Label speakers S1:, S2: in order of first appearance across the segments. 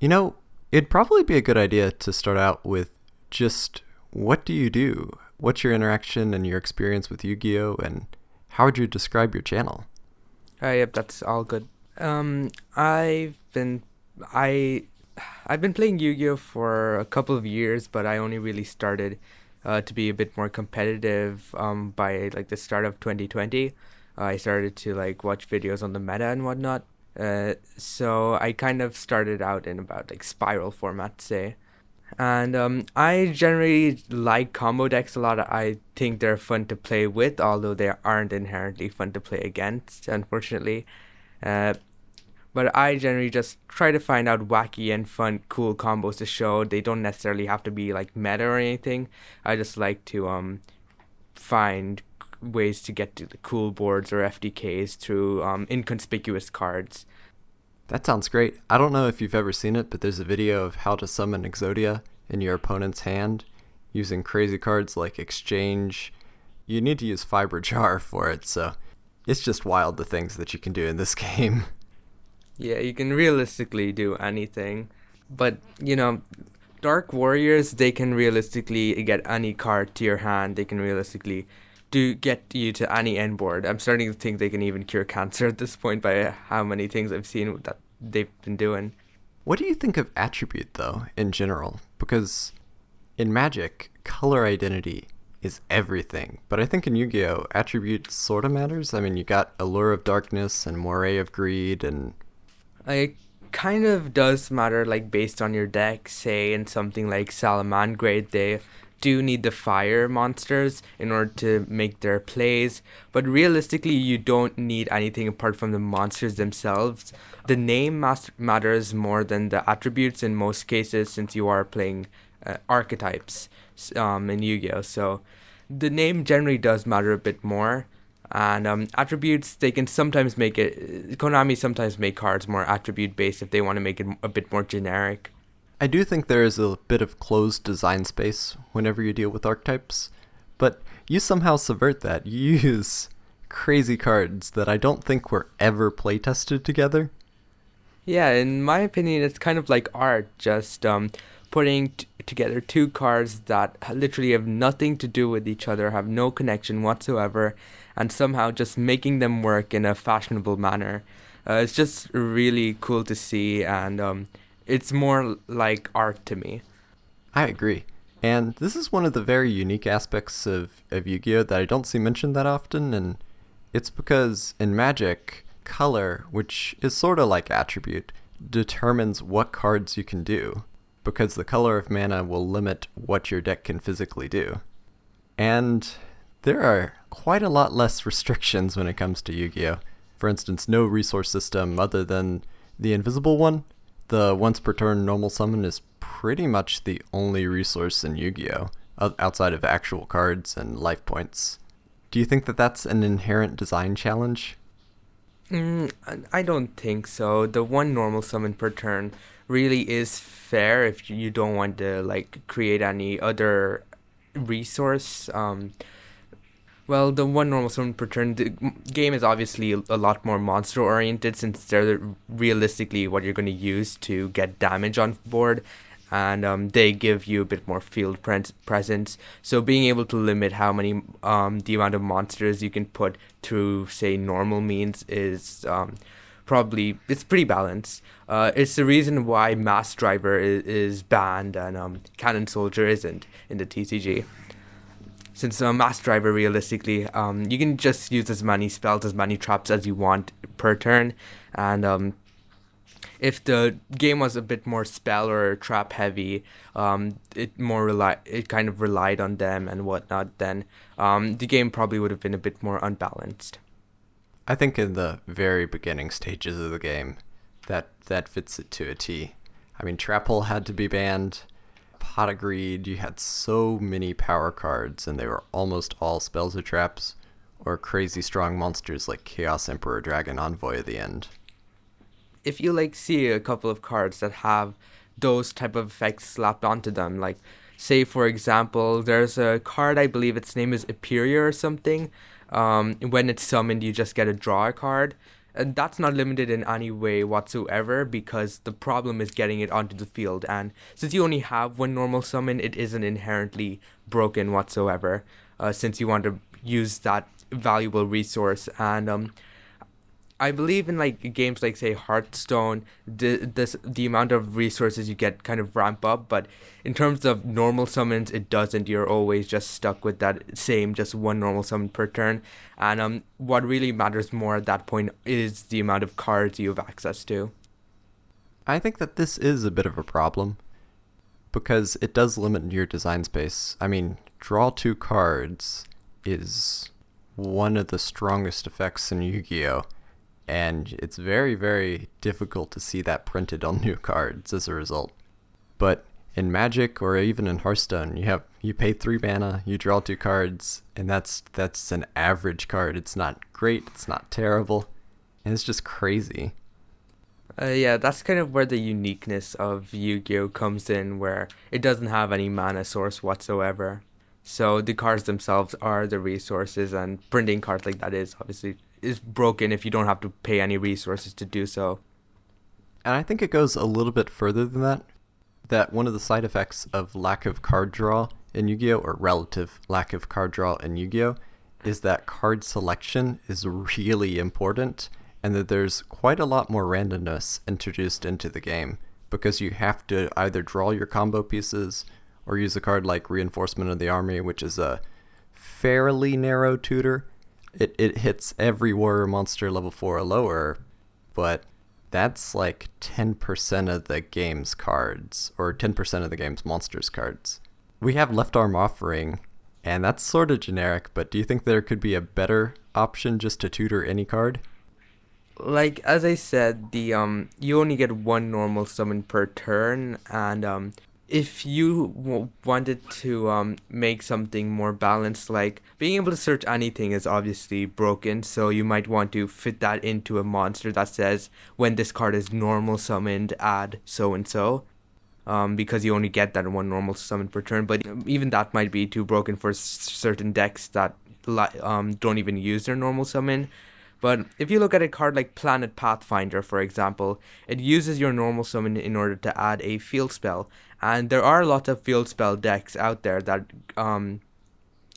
S1: You know, it'd probably be a good idea to start out with just what do you do? What's your interaction and your experience with Yu-Gi-Oh? And how would you describe your channel?
S2: Yep, that's all good. I I've been playing Yu-Gi-Oh for a couple of years, but I only really started to be a bit more competitive by like the start of 2020. I started to like watch videos on the meta and whatnot. So I kind of started out in about like spiral format, say. And I generally like combo decks a lot. I think they're fun to play with, although they aren't inherently fun to play against, unfortunately. Uh, but I generally just try to find out wacky and fun, cool combos to show. They don't necessarily have to be like meta or anything. I just like to find ways to get to the cool boards or FDKs through inconspicuous cards.
S1: That sounds great. I don't know if you've ever seen it, but there's a video of how to summon Exodia in your opponent's hand using crazy cards like Exchange. You need to use Fiber Jar for it, so it's just wild the things that you can do in this game.
S2: Yeah, you can realistically do anything, but Dark Warriors, they can realistically get any card to your hand. They can realistically do get you to any end board. I'm starting to think they can even cure cancer at this point by how many things I've seen that they've been doing.
S1: What do you think of attribute, though, in general? Because in Magic, color identity is everything. But I think in Yu-Gi-Oh, attribute sort of matters. I mean, you got Allure of Darkness and Moray of Greed, and
S2: It kind of does matter, like based on your deck. Say in something like Salamangreat, they do need the fire monsters in order to make their plays, but realistically, you don't need anything apart from the monsters themselves. The name matters more than the attributes in most cases, since you are playing archetypes in Yu-Gi-Oh. So the name generally does matter a bit more. And attributes, they can sometimes make it. Konami sometimes make cards more attribute based if they want to make it a bit more generic.
S1: I do think there is a bit of closed design space whenever you deal with archetypes, but you somehow subvert that. You use crazy cards that I don't think were ever playtested together.
S2: Yeah, in my opinion, it's kind of like art, just putting together two cards that literally have nothing to do with each other, have no connection whatsoever, and somehow just making them work in a fashionable manner. It's just really cool to see, and it's more like art to me.
S1: I agree. And this is one of the very unique aspects of Yu-Gi-Oh! That I don't see mentioned that often, and it's because in Magic, color, which is sort of like attribute, determines what cards you can do, because the color of mana will limit what your deck can physically do. And there are quite a lot less restrictions when it comes to Yu-Gi-Oh! For instance, no resource system other than the invisible one. The once per turn normal summon is pretty much the only resource in Yu-Gi-Oh! Outside of actual cards and life points. Do you think that that's an inherent design challenge?
S2: I don't think so. The one normal summon per turn really is fair if you don't want to like create any other resource. Well, the one normal summon per turn, the game is obviously a lot more monster oriented, since they're realistically what you're going to use to get damage on board, and they give you a bit more field presence. So being able to limit how many the amount of monsters you can put through, say, normal means is probably it's pretty balanced. It's the reason why Mass Driver is banned and Cannon Soldier isn't in the TCG. Since Mass Driver, realistically, you can just use as many spells, as many traps as you want per turn, and if the game was a bit more spell or trap heavy, it kind of relied on them and whatnot, then the game probably would have been a bit more unbalanced.
S1: I think in the very beginning stages of the game, that fits it to a T. I mean, Trap Hole had to be banned. Pot of Greed, you had so many power cards, and they were almost all spells or traps, or crazy strong monsters like Chaos Emperor Dragon Envoy at the end.
S2: If you like see a couple of cards that have those type of effects slapped onto them, like say for example, there's a card, I believe its name is Imperia or something. When it's summoned, you just get a draw a card. And that's not limited in any way whatsoever because the problem is getting it onto the field. And since you only have one normal summon, it isn't inherently broken whatsoever, since you want to use that valuable resource. And I believe in like games like say Hearthstone, the amount of resources you get kind of ramp up, but in terms of normal summons, it doesn't. You're always just stuck with that same just one normal summon per turn, and what really matters more at that point is the amount of cards you have access to.
S1: I think that this is a bit of a problem because it does limit your design space. I mean, draw 2 cards is one of the strongest effects in Yu-Gi-Oh! And it's very, very difficult to see that printed on new cards as a result. But in Magic or even in Hearthstone, you pay 3 mana, you draw 2 cards, and that's an average card. It's not great, it's not terrible, and it's just crazy.
S2: Yeah, that's kind of where the uniqueness of Yu-Gi-Oh comes in, where it doesn't have any mana source whatsoever. So the cards themselves are the resources, and printing cards like that is broken if you don't have to pay any resources to do so.
S1: And I think it goes a little bit further than that. That one of the side effects of lack of card draw in Yu-Gi-Oh! Or relative lack of card draw in Yu-Gi-Oh! Is that card selection is really important, and that there's quite a lot more randomness introduced into the game, because you have to either draw your combo pieces or use a card like Reinforcement of the Army, which is a fairly narrow tutor. It hits every warrior monster level 4 or lower, but that's like 10% of the game's cards, or 10% of the game's monsters cards. We have Left Arm Offering, and that's sort of generic, but do you think there could be a better option just to tutor any card?
S2: Like as I said, the you only get one normal summon per turn, and if you wanted to make something more balanced, like being able to search anything is obviously broken, so you might want to fit that into a monster that says when this card is normal summoned, add so and so, because you only get that one normal summon per turn. But even that might be too broken for certain decks that don't even use their normal summon. But if you look at a card like Planet Pathfinder, for example, it uses your normal summon in order to add a field spell. And there are lots of field spell decks out there that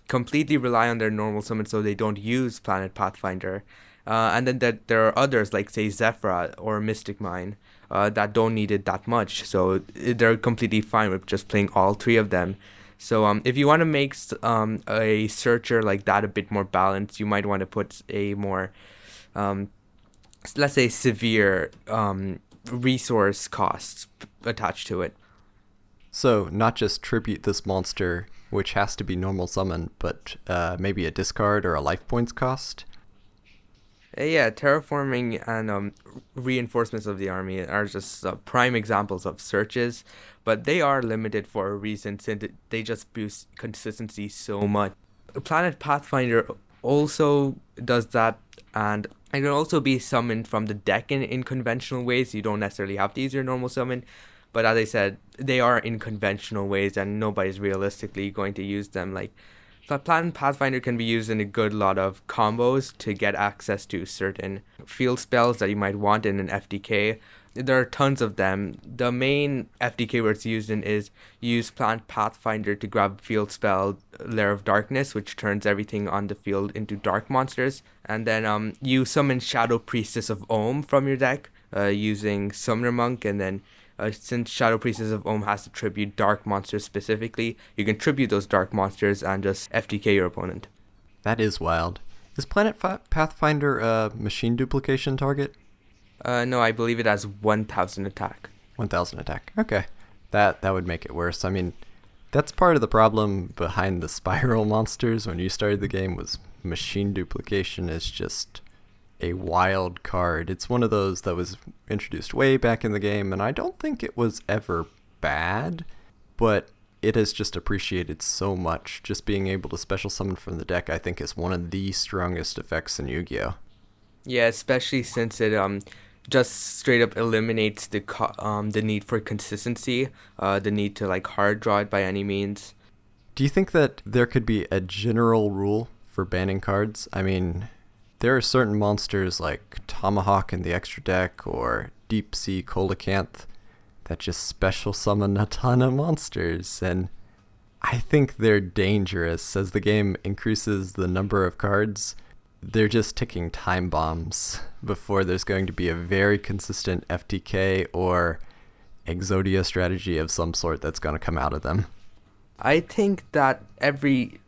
S2: completely rely on their normal summon, so they don't use Planet Pathfinder. And then there are others like, say, Zephyra or Mystic Mine that don't need it that much. So they're completely fine with just playing all 3 of them. So if you want to make a searcher like that a bit more balanced, you might want to put a more, let's say, severe resource costs attached to it.
S1: So not just tribute this monster, which has to be normal summon, but maybe a discard or a life points cost?
S2: Yeah, terraforming and reinforcements of the army are just prime examples of searches, but they are limited for a reason since they just boost consistency so much. Planet Pathfinder also does that, and it can also be summoned from the deck in conventional ways. You don't necessarily have to use your normal summon, but as I said, they are in conventional ways, and nobody's realistically going to use them. Like, Planet Pathfinder can be used in a good lot of combos to get access to certain field spells that you might want in an FDK. There are tons of them. The main FDK where it's used in is use Planet Pathfinder to grab field spell Lair of Darkness, which turns everything on the field into dark monsters. And then you summon Shadow Priestess of Ohm from your deck using Summoner Monk, and then since Shadow Priestess of Ohm has to tribute dark monsters specifically, you can tribute those dark monsters and just FTK your opponent.
S1: That is wild. Is Planet Pathfinder a machine duplication target?
S2: No, I believe it has 1,000 attack.
S1: 1,000 attack. Okay. That would make it worse. I mean, that's part of the problem behind the Spiral monsters when you started the game was machine duplication is just a wild card. It's one of those that was introduced way back in the game, and I don't think it was ever bad, but it has just appreciated so much. Just being able to special summon from the deck, I think, is one of the strongest effects in Yu-Gi-Oh!
S2: Yeah, especially since it just straight up eliminates the need for consistency, the need to like hard draw it by any means.
S1: Do you think that there could be a general rule for banning cards? I mean, there are certain monsters like Tomahawk in the extra deck or Deep Sea Coelacanth that just special summon a ton of monsters, and I think they're dangerous. As the game increases the number of cards, they're just ticking time bombs before there's going to be a very consistent FTK or Exodia strategy of some sort that's going to come out of them.
S2: I think that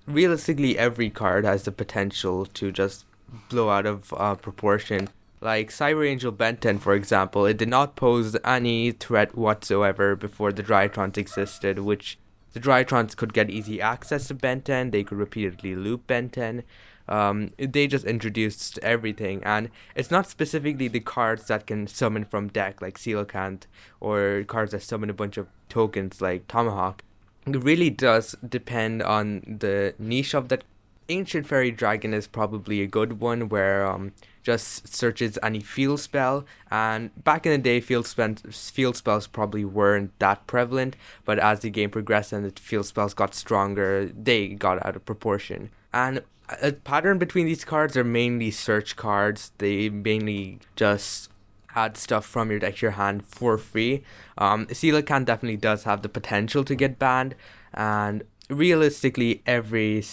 S2: realistically every card has the potential to just blow out of proportion. Like Cyber Angel Benton, for example, it did not pose any threat whatsoever before the Drytrons existed, which the Drytrons could get easy access to Benton, they could repeatedly loop Benton. They just introduced everything, and it's not specifically the cards that can summon from deck like Coelacanth or cards that summon a bunch of tokens like Tomahawk. It really does depend on the niche of that. Ancient Fairy Dragon is probably a good one where just searches any field spell, and back in the day field spells probably weren't that prevalent, but as the game progressed and the field spells got stronger, they got out of proportion. And a pattern between these cards are mainly search cards. They mainly just add stuff from your deck to your hand for free. Coelacanth definitely does have the potential to get banned, and realistically every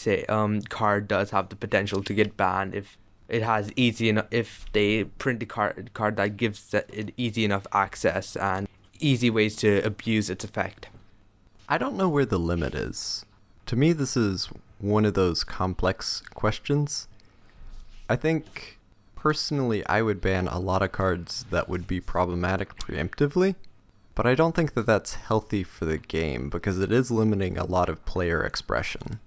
S2: card does have the potential to get banned if it has if they print a card that gives it easy enough access and easy ways to abuse its effect.
S1: I don't know where the limit is. To me, this is one of those complex questions. I think personally I would ban a lot of cards that would be problematic preemptively, but I don't think that that's healthy for the game because it is limiting a lot of player expression.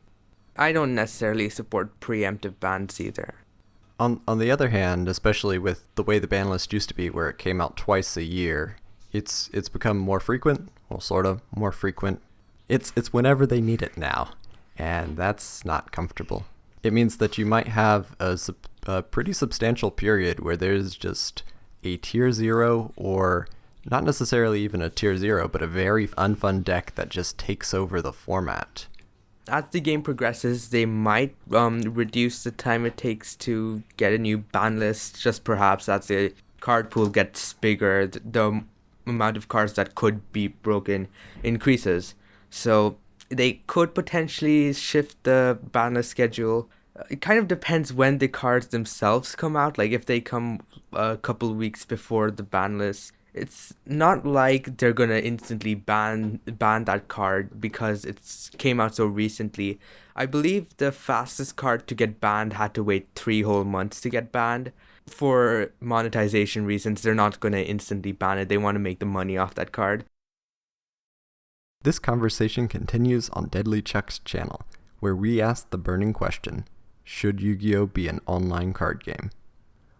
S2: I don't necessarily support preemptive bans either.
S1: On the other hand, especially with the way the ban list used to be where it came out twice a year, it's become more frequent, well sort of more frequent. It's whenever they need it now, and that's not comfortable. It means that you might have a pretty substantial period where there's just a tier 0 or not necessarily even a tier 0, but a very unfun deck that just takes over the format.
S2: As the game progresses, they might reduce the time it takes to get a new ban list, just perhaps as the card pool gets bigger, the amount of cards that could be broken increases. So they could potentially shift the ban list schedule. It kind of depends when the cards themselves come out. Like if they come a couple weeks before the ban list, it's not like they're gonna instantly ban that card because it came out so recently. I believe the fastest card to get banned had to wait 3 whole months to get banned. For monetization reasons, they're not gonna instantly ban it. They want to make the money off that card.
S1: This conversation continues on DeadlyChuck's channel, where we ask the burning question, should Yu-Gi-Oh! Be an online card game?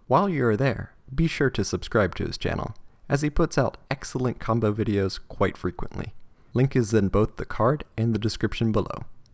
S1: While you are there, be sure to subscribe to his channel, as he puts out excellent combo videos quite frequently. Link is in both the card and the description below.